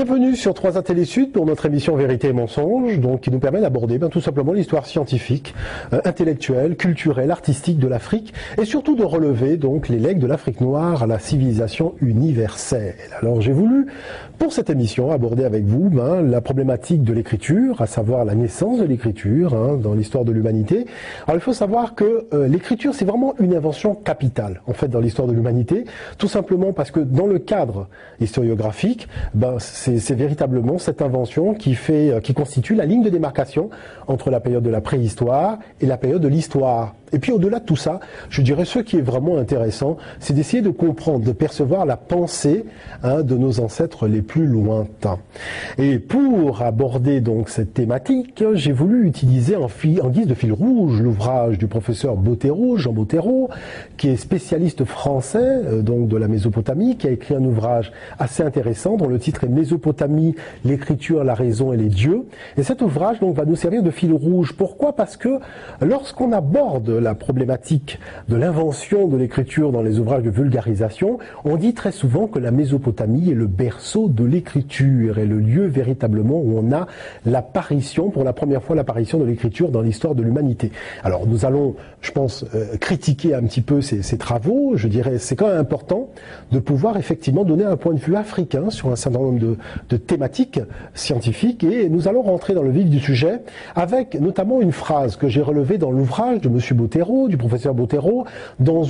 Bienvenue sur 3A Télé Sud pour notre émission Vérité et Mensonges, donc qui nous permet d'aborder tout simplement l'histoire scientifique, intellectuelle, culturelle, artistique de l'Afrique et surtout de relever donc les legs de l'Afrique noire à la civilisation universelle. Alors j'ai voulu pour cette émission aborder avec vous la problématique de l'écriture, à savoir la naissance de l'écriture dans l'histoire de l'humanité. Alors il faut savoir que l'écriture c'est vraiment une invention capitale en fait dans l'histoire de l'humanité, tout simplement parce que dans le cadre historiographique, c'est véritablement cette invention qui constitue la ligne de démarcation entre la période de la préhistoire et la période de l'histoire. Et puis au-delà de tout ça, je dirais ce qui est vraiment intéressant, c'est d'essayer de comprendre, de percevoir la pensée de nos ancêtres les plus lointains. Et pour aborder donc cette thématique, j'ai voulu utiliser en guise de fil rouge l'ouvrage du professeur Bottero, Jean Bottero, qui est spécialiste français donc de la Mésopotamie, qui a écrit un ouvrage assez intéressant dont le titre est Mésopotamie, l'écriture, la raison et les dieux. Et cet ouvrage donc va nous servir de fil rouge. Pourquoi? Parce que lorsqu'on aborde la problématique de l'invention de l'écriture dans les ouvrages de vulgarisation, on dit très souvent que la Mésopotamie est le berceau de l'écriture et le lieu véritablement où on a l'apparition, pour la première fois l'apparition de l'écriture dans l'histoire de l'humanité. Alors nous allons, je pense, critiquer un petit peu ces travaux. Je dirais c'est quand même important de pouvoir effectivement donner un point de vue africain sur un certain nombre de thématiques scientifiques et nous allons rentrer dans le vif du sujet avec notamment une phrase que j'ai relevée dans l'ouvrage de Monsieur Bottero, du professeur Bottero, dans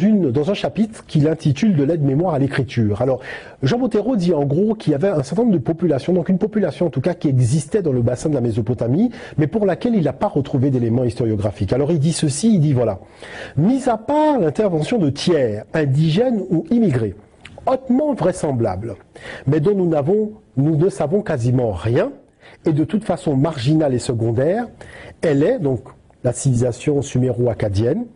un chapitre qu'il intitule de l'aide-mémoire à l'écriture. Alors, Jean Bottero dit en gros qu'il y avait un certain nombre de populations, donc une population en tout cas qui existait dans le bassin de la Mésopotamie, mais pour laquelle il n'a pas retrouvé d'éléments historiographiques. Alors il dit ceci, il dit voilà, mis à part l'intervention de tiers, indigènes ou immigrés, hautement vraisemblable, mais dont nous ne savons quasiment rien, et de toute façon marginale et secondaire, elle est donc la civilisation suméro-acadienne,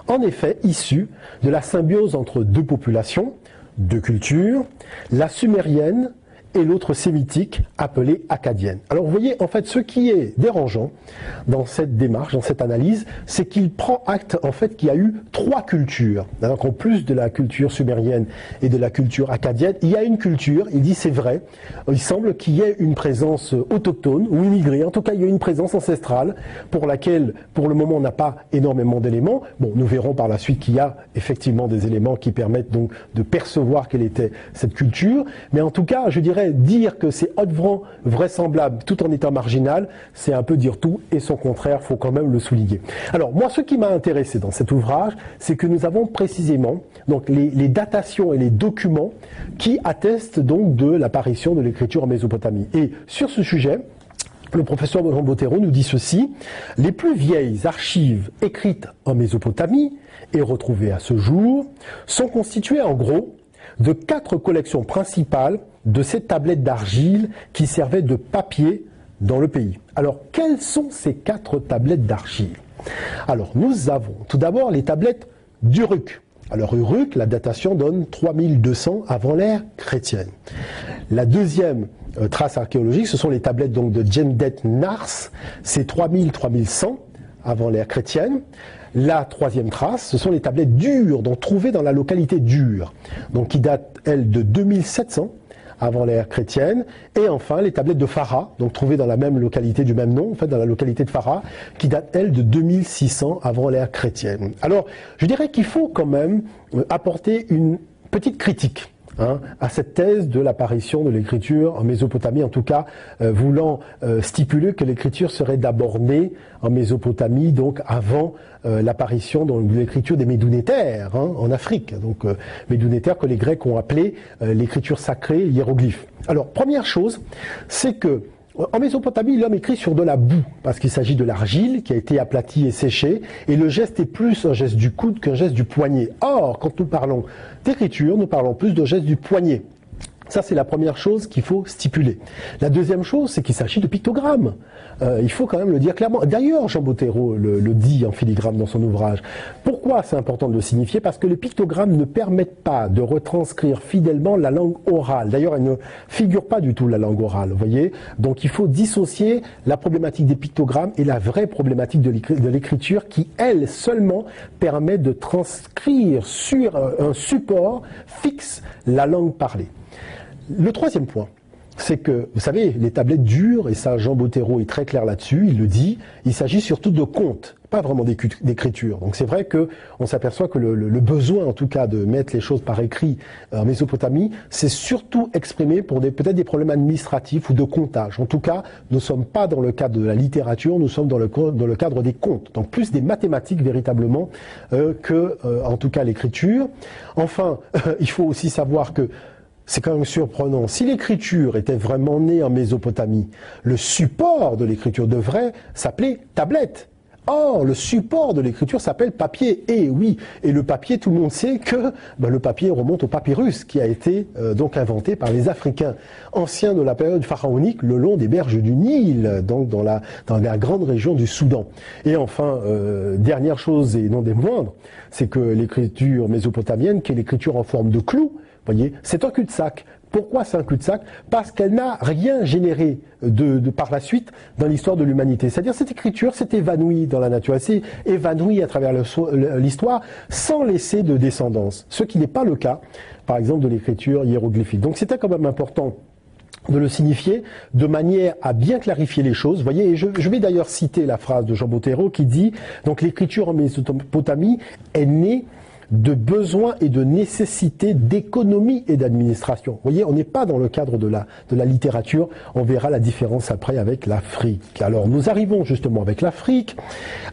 en effet issue de la symbiose entre deux populations, deux cultures, la sumérienne et l'autre sémitique appelée acadienne. Alors vous voyez, en fait, ce qui est dérangeant dans cette démarche, dans cette analyse, c'est qu'il prend acte, en fait, qu'il y a eu trois cultures. Donc en plus de la culture sumérienne et de la culture acadienne, il y a une culture, il dit c'est vrai, il semble qu'il y ait une présence autochtone ou immigrée, en tout cas il y a une présence ancestrale pour laquelle, pour le moment, on n'a pas énormément d'éléments. Bon, nous verrons par la suite qu'il y a effectivement des éléments qui permettent donc de percevoir quelle était cette culture, mais en tout cas, je dirais dire que c'est hautement vraisemblable tout en étant marginal, c'est un peu dire tout et son contraire, faut quand même le souligner. Alors moi, ce qui m'a intéressé dans cet ouvrage, c'est que nous avons précisément donc les datations et les documents qui attestent donc de l'apparition de l'écriture en Mésopotamie. Et sur ce sujet, le professeur Jean Bottero nous dit ceci: les plus vieilles archives écrites en Mésopotamie et retrouvées à ce jour sont constituées en gros de 4 collections principales de ces tablettes d'argile qui servaient de papier dans le pays. Alors, quelles sont ces 4 tablettes d'argile? Alors, nous avons tout d'abord les tablettes d'Uruk. Alors, Uruk, la datation donne 3200 avant l'ère chrétienne. La deuxième trace archéologique, ce sont les tablettes donc de Djendet Nars, c'est 3000-3100 avant l'ère chrétienne. La troisième trace, ce sont les tablettes d'Ur, donc trouvées dans la localité d'Ur, donc qui datent, elles, de 2700 avant l'ère chrétienne. Et enfin, les tablettes de Farah, donc trouvées dans la même localité du même nom, en fait, dans la localité de Farah, qui datent, elles, de 2600 avant l'ère chrétienne. Alors, je dirais qu'il faut quand même apporter une petite critique à cette thèse de l'apparition de l'écriture en Mésopotamie, en tout cas voulant stipuler que l'écriture serait d'abord née en Mésopotamie, donc avant l'apparition de l'écriture des Médounétaires en Afrique. Donc Médounétaires que les Grecs ont appelé l'écriture sacrée, hiéroglyphe. Alors première chose, c'est que en Mésopotamie, l'homme écrit sur de la boue, parce qu'il s'agit de l'argile qui a été aplatie et séchée, et le geste est plus un geste du coude qu'un geste du poignet. Or, quand nous parlons d'écriture, nous parlons plus de geste du poignet. Ça, c'est la première chose qu'il faut stipuler. La deuxième chose, c'est qu'il s'agit de pictogrammes. Il faut quand même le dire clairement. D'ailleurs, Jean Bottero le dit en filigrane dans son ouvrage. Pourquoi c'est important de le signifier? Parce que les pictogrammes ne permettent pas de retranscrire fidèlement la langue orale. D'ailleurs, elles ne figurent pas du tout la langue orale, vous voyez. Donc, il faut dissocier la problématique des pictogrammes et la vraie problématique de l'écriture qui, elle, seulement permet de transcrire sur un support fixe la langue parlée. Le troisième point, c'est que, vous savez, les tablettes dures, et ça Jean Bottero est très clair là-dessus, il le dit, il s'agit surtout de contes, pas vraiment d'écriture. Donc c'est vrai qu'on s'aperçoit que le besoin, en tout cas, de mettre les choses par écrit en Mésopotamie, c'est surtout exprimé pour peut-être des problèmes administratifs ou de comptage. En tout cas, nous ne sommes pas dans le cadre de la littérature, nous sommes dans le cadre des contes. Donc plus des mathématiques véritablement en tout cas, l'écriture. Enfin, il faut aussi savoir que c'est quand même surprenant. Si l'écriture était vraiment née en Mésopotamie, le support de l'écriture devrait s'appeler tablette. Or, le support de l'écriture s'appelle papier. Et oui, et le papier, tout le monde sait que le papier remonte au papyrus, qui a été donc inventé par les Africains anciens de la période pharaonique, le long des berges du Nil, donc dans la grande région du Soudan. Et enfin, dernière chose et non des moindres, c'est que l'écriture mésopotamienne, qui est l'écriture en forme de clou, voyez, c'est un cul-de-sac. Pourquoi c'est un cul-de-sac? Parce qu'elle n'a rien généré par la suite dans l'histoire de l'humanité. C'est-à-dire cette écriture s'est évanouie dans la nature, elle s'est évanouie à travers l'histoire sans laisser de descendance. Ce qui n'est pas le cas, par exemple, de l'écriture hiéroglyphique. Donc c'était quand même important de le signifier de manière à bien clarifier les choses. Vous voyez, et je vais d'ailleurs citer la phrase de Jean Bottero qui dit donc l'écriture en Mésopotamie est née de besoins et de nécessités d'économie et d'administration. Vous voyez, on n'est pas dans le cadre de la littérature, on verra la différence après avec l'Afrique. Alors nous arrivons justement avec l'Afrique,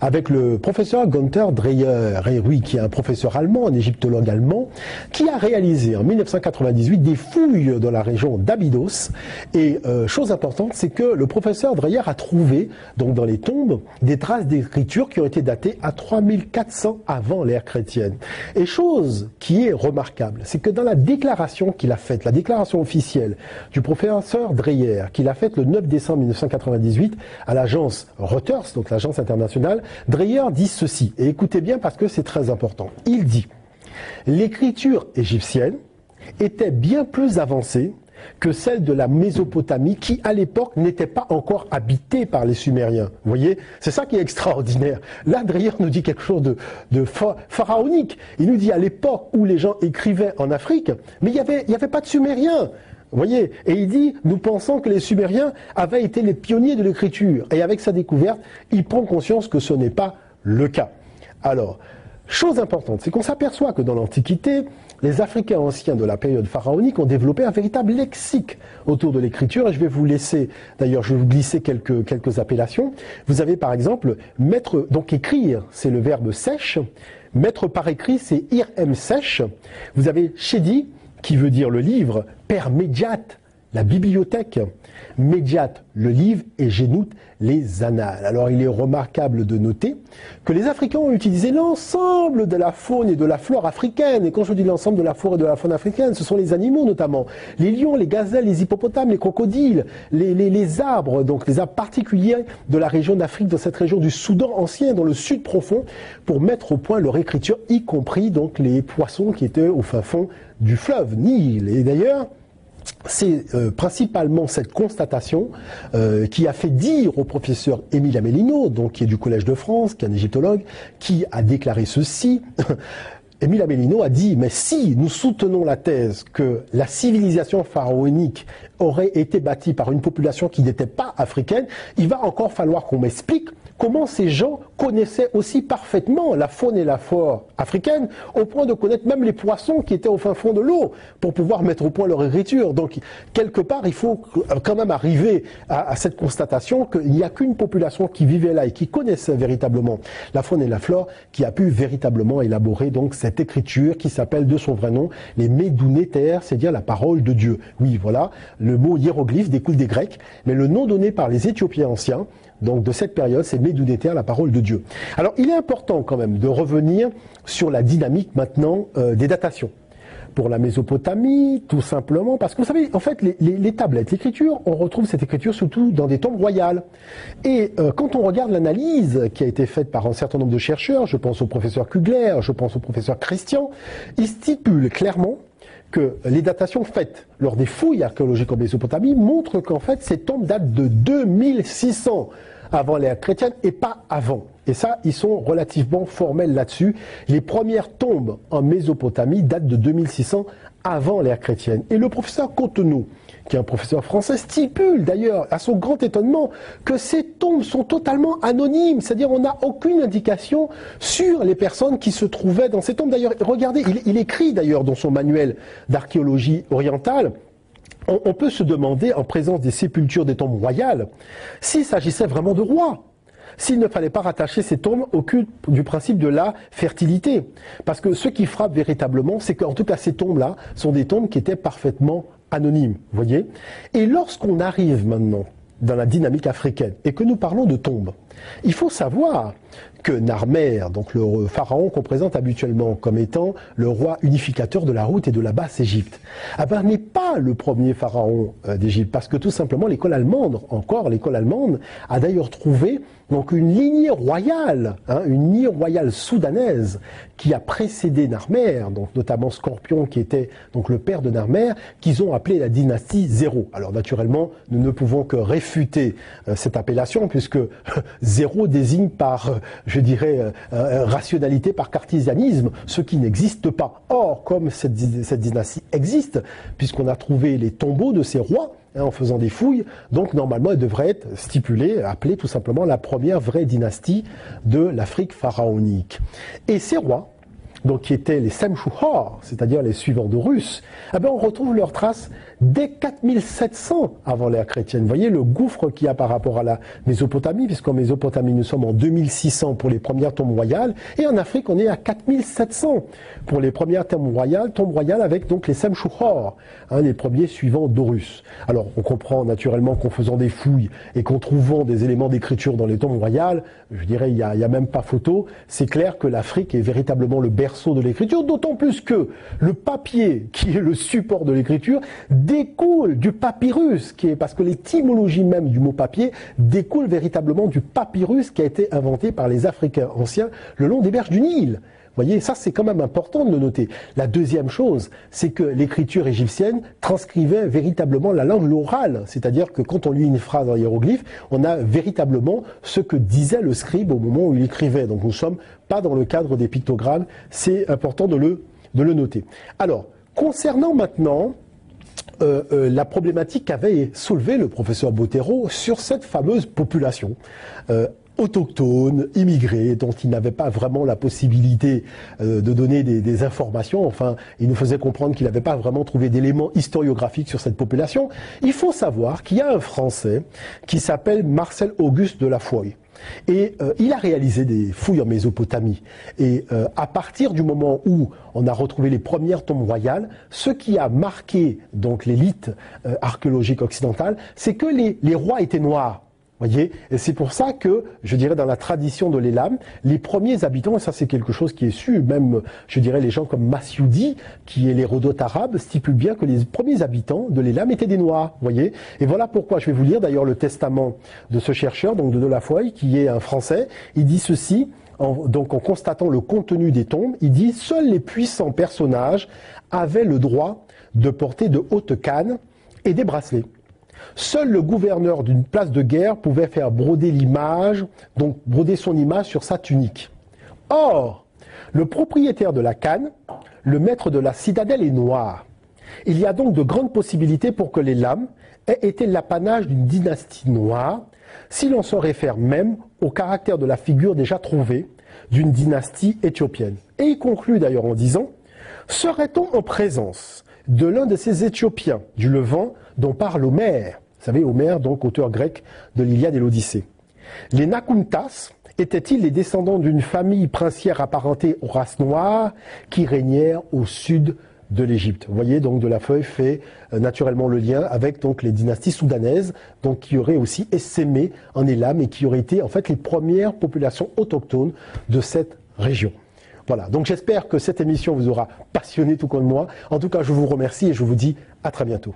avec le professeur Günther Dreyer, et oui, qui est un professeur allemand, un égyptologue allemand, qui a réalisé en 1998 des fouilles dans la région d'Abydos. Et chose importante, c'est que le professeur Dreyer a trouvé, donc dans les tombes, des traces d'écriture qui ont été datées à 3400 avant l'ère chrétienne. Et chose qui est remarquable, c'est que dans la déclaration qu'il a faite, la déclaration officielle du professeur Dreyer, qu'il a faite le 9 décembre 1998 à l'agence Reuters, donc l'agence internationale, Dreyer dit ceci, et écoutez bien parce que c'est très important. Il dit « L'écriture égyptienne était bien plus avancée que celle de la Mésopotamie qui, à l'époque, n'était pas encore habitée par les Sumériens. Vous voyez, c'est ça qui est extraordinaire. Là, Dreyer nous dit quelque chose de pharaonique. Il nous dit à l'époque où les gens écrivaient en Afrique, mais il n'y avait pas de Sumériens. Vous voyez, et il dit, nous pensons que les Sumériens avaient été les pionniers de l'écriture. Et avec sa découverte, il prend conscience que ce n'est pas le cas. Alors, chose importante, c'est qu'on s'aperçoit que dans l'Antiquité, les Africains anciens de la période pharaonique ont développé un véritable lexique autour de l'écriture. Et je vais vous laisser, d'ailleurs, je vais vous glisser quelques appellations. Vous avez par exemple, mettre, donc écrire, c'est le verbe sèche. Mettre par écrit, c'est irem sèche. Vous avez shedi, qui veut dire le livre, per mediat, la bibliothèque, médiat, le livre, et génoute, les annales. Alors il est remarquable de noter que les Africains ont utilisé l'ensemble de la faune et de la flore africaine. Et quand je dis l'ensemble de la flore et de la faune africaine, ce sont les animaux notamment. Les lions, les gazelles, les hippopotames, les crocodiles, les arbres, donc les arbres particuliers de la région d'Afrique, de cette région du Soudan ancien, dans le sud profond, pour mettre au point leur écriture, y compris donc les poissons qui étaient au fin fond du fleuve Nil. Et d'ailleurs, c'est principalement cette constatation qui a fait dire au professeur Émile Amélino, donc qui est du Collège de France, qui est un égyptologue, qui a déclaré ceci. Émile Amélino a dit, mais si nous soutenons la thèse que la civilisation pharaonique aurait été bâtie par une population qui n'était pas africaine, il va encore falloir qu'on m'explique comment ces gens connaissaient aussi parfaitement la faune et la flore africaine, au point de connaître même les poissons qui étaient au fin fond de l'eau, pour pouvoir mettre au point leur écriture. Donc, quelque part, il faut quand même arriver à cette constatation qu'il n'y a qu'une population qui vivait là et qui connaissait véritablement la faune et la flore, qui a pu véritablement élaborer donc cette écriture qui s'appelle de son vrai nom les Médounétaires, c'est-à-dire la parole de Dieu. Oui, voilà, le mot hiéroglyphe découle des Grecs, mais le nom donné par les Éthiopiens anciens, donc de cette période, c'est Médounétaire, la parole de Dieu. Alors il est important quand même de revenir sur la dynamique maintenant des datations. Pour la Mésopotamie, tout simplement, parce que vous savez, en fait, les tablettes, l'écriture, on retrouve cette écriture surtout dans des tombes royales. Et quand on regarde l'analyse qui a été faite par un certain nombre de chercheurs, je pense au professeur Kugler, je pense au professeur Christian, ils stipulent clairement que les datations faites lors des fouilles archéologiques en Mésopotamie montrent qu'en fait ces tombes datent de 2600 avant l'ère chrétienne et pas avant. Et ça, ils sont relativement formels là-dessus. Les premières tombes en Mésopotamie datent de 2600 avant l'ère chrétienne. Et le professeur Coteneau, qui est un professeur français, stipule d'ailleurs, à son grand étonnement, que ces tombes sont totalement anonymes. C'est-à-dire on n'a aucune indication sur les personnes qui se trouvaient dans ces tombes. D'ailleurs, regardez, il écrit d'ailleurs dans son manuel d'archéologie orientale, on peut se demander, en présence des sépultures des tombes royales, s'il s'agissait vraiment de rois. S'il ne fallait pas rattacher ces tombes au culte du principe de la fertilité. Parce que ce qui frappe véritablement, c'est qu'en tout cas ces tombes-là sont des tombes qui étaient parfaitement anonymes, vous voyez. Et lorsqu'on arrive maintenant dans la dynamique africaine et que nous parlons de tombes, il faut savoir que Narmer, donc le pharaon qu'on présente habituellement comme étant le roi unificateur de la route et de la Basse-Égypte, n'est pas le premier pharaon d'Égypte, parce que tout simplement l'école allemande, a d'ailleurs trouvé donc une lignée royale, une lignée royale soudanaise qui a précédé Narmer, donc notamment Scorpion qui était donc le père de Narmer, qu'ils ont appelé la dynastie Zéro. Alors naturellement, nous ne pouvons que réfuter cette appellation puisque Zéro désigne par, je dirais, rationalité, par cartésianisme, ce qui n'existe pas. Or, comme cette dynastie existe, puisqu'on a trouvé les tombeaux de ces rois, en faisant des fouilles, donc normalement elle devrait être stipulée, appelée tout simplement la première vraie dynastie de l'Afrique pharaonique. Et ces rois, donc qui étaient les Semshuhar, c'est-à-dire les suivants d'Horus, on retrouve leurs traces dès 4700 avant l'ère chrétienne. Vous voyez le gouffre qu'il y a par rapport à la Mésopotamie, puisqu'en Mésopotamie nous sommes en 2600 pour les premières tombes royales, et en Afrique on est à 4700 pour les premières tombes royales avec donc les Semshuhar, les premiers suivants d'Horus. Alors on comprend naturellement qu'en faisant des fouilles et qu'en trouvant des éléments d'écriture dans les tombes royales, je dirais il y a même pas photo, c'est clair que l'Afrique est véritablement le berceau de l'écriture, d'autant plus que le papier qui est le support de l'écriture découle du papyrus, parce que l'étymologie même du mot papier découle véritablement du papyrus qui a été inventé par les Africains anciens le long des berges du Nil. Vous voyez, ça c'est quand même important de le noter. La deuxième chose, c'est que l'écriture égyptienne transcrivait véritablement la langue orale, c'est-à-dire que quand on lit une phrase en hiéroglyphe, on a véritablement ce que disait le scribe au moment où il écrivait. Donc nous ne sommes pas dans le cadre des pictogrammes, c'est important de le noter. Alors, concernant maintenant la problématique qu'avait soulevée le professeur Bottero sur cette fameuse population autochtones, immigrés, dont il n'avait pas vraiment la possibilité de donner des informations. Enfin, il nous faisait comprendre qu'il n'avait pas vraiment trouvé d'éléments historiographiques sur cette population. Il faut savoir qu'il y a un Français qui s'appelle Marcel Auguste de la Foye. Et il a réalisé des fouilles en Mésopotamie. Et à partir du moment où on a retrouvé les premières tombes royales, ce qui a marqué donc l'élite archéologique occidentale, c'est que les rois étaient noirs. Voyez, et c'est pour ça que, je dirais, dans la tradition de l'Élam, les premiers habitants, et ça c'est quelque chose qui est su, même, je dirais, les gens comme Massioudi, qui est l'Hérodote arabe, stipule bien que les premiers habitants de l'Élam étaient des Noirs, voyez. Et voilà pourquoi, je vais vous lire d'ailleurs le testament de ce chercheur, donc de la Foye, qui est un Français. Il dit ceci, en constatant le contenu des tombes, il dit « Seuls les puissants personnages avaient le droit de porter de hautes cannes et des bracelets. Seul le gouverneur d'une place de guerre pouvait faire broder l'image, donc broder son image sur sa tunique. Or, le propriétaire de la canne, le maître de la citadelle est noir. Il y a donc de grandes possibilités pour que les lames aient été l'apanage d'une dynastie noire, si l'on se réfère même au caractère de la figure déjà trouvée d'une dynastie éthiopienne. Et il conclut d'ailleurs en disant « Serait-on en présence de l'un de ces Éthiopiens du Levant dont parle Homère ?» Vous savez, Homère, donc auteur grec de l'Iliade et l'Odyssée. Les Nakuntas étaient-ils les descendants d'une famille princière apparentée aux races noires qui régnèrent au sud de l'Égypte? Vous voyez, donc de la Foye fait naturellement le lien avec donc les dynasties soudanaises, donc qui auraient aussi essaimé en Élam et qui auraient été en fait les premières populations autochtones de cette région. Voilà, donc j'espère que cette émission vous aura passionné tout comme moi. En tout cas, je vous remercie et je vous dis à très bientôt.